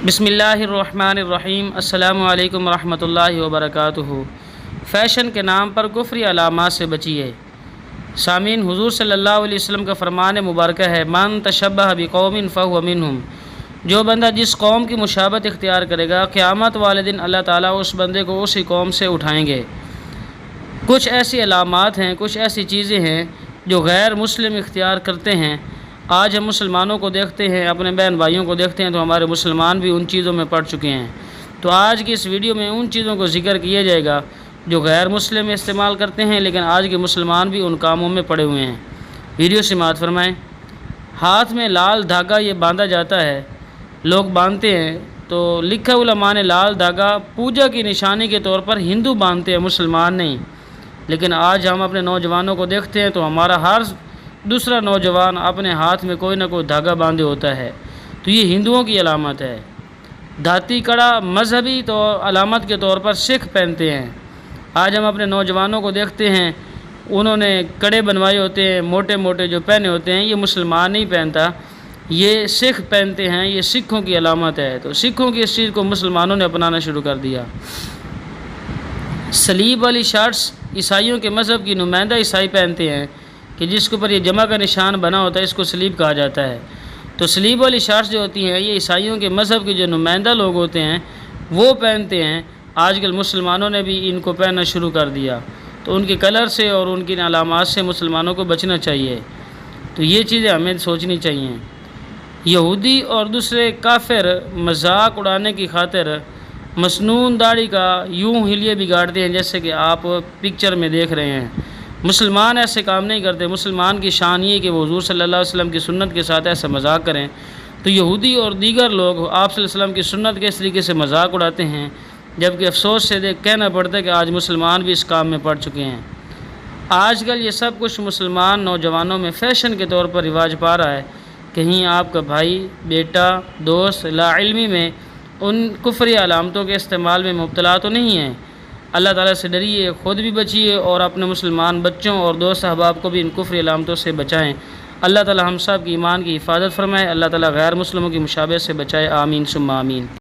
بسم اللہ الرحمن الرحیم۔ السلام علیکم ورحمۃ اللہ وبرکاتہ۔ فیشن کے نام پر کفری علامات سے بچیے۔ سامعین، حضور صلی اللہ علیہ وسلم کا فرمان مبارکہ ہے، من تشبہ بقوم فہو منہم۔ جو بندہ جس قوم کی مشابہت اختیار کرے گا، قیامت والے دن اللہ تعالیٰ اس بندے کو اسی قوم سے اٹھائیں گے۔ کچھ ایسی علامات ہیں، کچھ ایسی چیزیں ہیں جو غیر مسلم اختیار کرتے ہیں۔ آج ہم مسلمانوں کو دیکھتے ہیں، اپنے بہن بھائیوں کو دیکھتے ہیں تو ہمارے مسلمان بھی ان چیزوں میں پڑ چکے ہیں۔ تو آج کی اس ویڈیو میں ان چیزوں کو ذکر کیا جائے گا جو غیر مسلم استعمال کرتے ہیں، لیکن آج کے مسلمان بھی ان کاموں میں پڑے ہوئے ہیں۔ ویڈیو سماعت فرمائیں۔ ہاتھ میں لال دھاگا یہ باندھا جاتا ہے، لوگ باندھتے ہیں تو لکھا علماء نے لال دھاگا پوجا کی نشانی کے طور پر ہندو باندھتے ہیں، مسلمان نہیں۔ لیکن آج ہم اپنے نوجوانوں کو دیکھتے ہیں تو ہمارا ہر دوسرا نوجوان اپنے ہاتھ میں کوئی نہ کوئی دھاگا باندھے ہوتا ہے، تو یہ ہندوؤں کی علامت ہے۔ دھاتی کڑا مذہبی تو علامت کے طور پر سکھ پہنتے ہیں۔ آج ہم اپنے نوجوانوں کو دیکھتے ہیں، انہوں نے کڑے بنوائے ہوتے ہیں، موٹے موٹے جو پہنے ہوتے ہیں، یہ مسلمان نہیں پہنتا، یہ سکھ پہنتے ہیں، یہ سکھوں کی علامت ہے۔ تو سکھوں کی اس چیز کو مسلمانوں نے اپنانا شروع کر دیا۔ صلیب والی شارٹس عیسائیوں کے مذہب کی نمائندہ عیسائی پہنتے ہیں کہ جس کے اوپر یہ جمع کا نشان بنا ہوتا ہے، اس کو صلیب کہا جاتا ہے۔ تو صلیب والی شارٹس جو ہوتی ہیں، یہ عیسائیوں کے مذہب کے جو نمائندہ لوگ ہوتے ہیں وہ پہنتے ہیں۔ آج کل مسلمانوں نے بھی ان کو پہننا شروع کر دیا، تو ان کے کلر سے اور ان کی علامات سے مسلمانوں کو بچنا چاہیے۔ تو یہ چیزیں ہمیں سوچنی چاہیے۔ یہودی اور دوسرے کافر مذاق اڑانے کی خاطر مسنون داڑھی کا یوں حلیے بگاڑتے ہیں، جیسے کہ آپ پکچر میں دیکھ رہے ہیں۔ مسلمان ایسے کام نہیں کرتے۔ مسلمان کی شان یہ کہ وہ حضور صلی اللہ علیہ وسلم کی سنت کے ساتھ ایسا مذاق کریں، تو یہودی اور دیگر لوگ آپ صلی اللہ علیہ وسلم کی سنت کے اس طریقے سے مذاق اڑاتے ہیں، جبکہ افسوس سے کہنا پڑتا ہے کہ آج مسلمان بھی اس کام میں پڑ چکے ہیں۔ آج کل یہ سب کچھ مسلمان نوجوانوں میں فیشن کے طور پر رواج پا رہا ہے۔ کہیں آپ کا بھائی، بیٹا، دوست لا علمی میں ان کفری علامتوں کے استعمال میں مبتلا تو نہیں ہے۔ اللہ تعالیٰ سے ڈریے، خود بھی بچیے اور اپنے مسلمان بچوں اور دوست احباب کو بھی ان کفری علامتوں سے بچائیں۔ اللہ تعالیٰ ہم سب کی ایمان کی حفاظت فرمائے۔ اللہ تعالیٰ غیر مسلموں کی مشابہت سے بچائے۔ آمین ثم آمین۔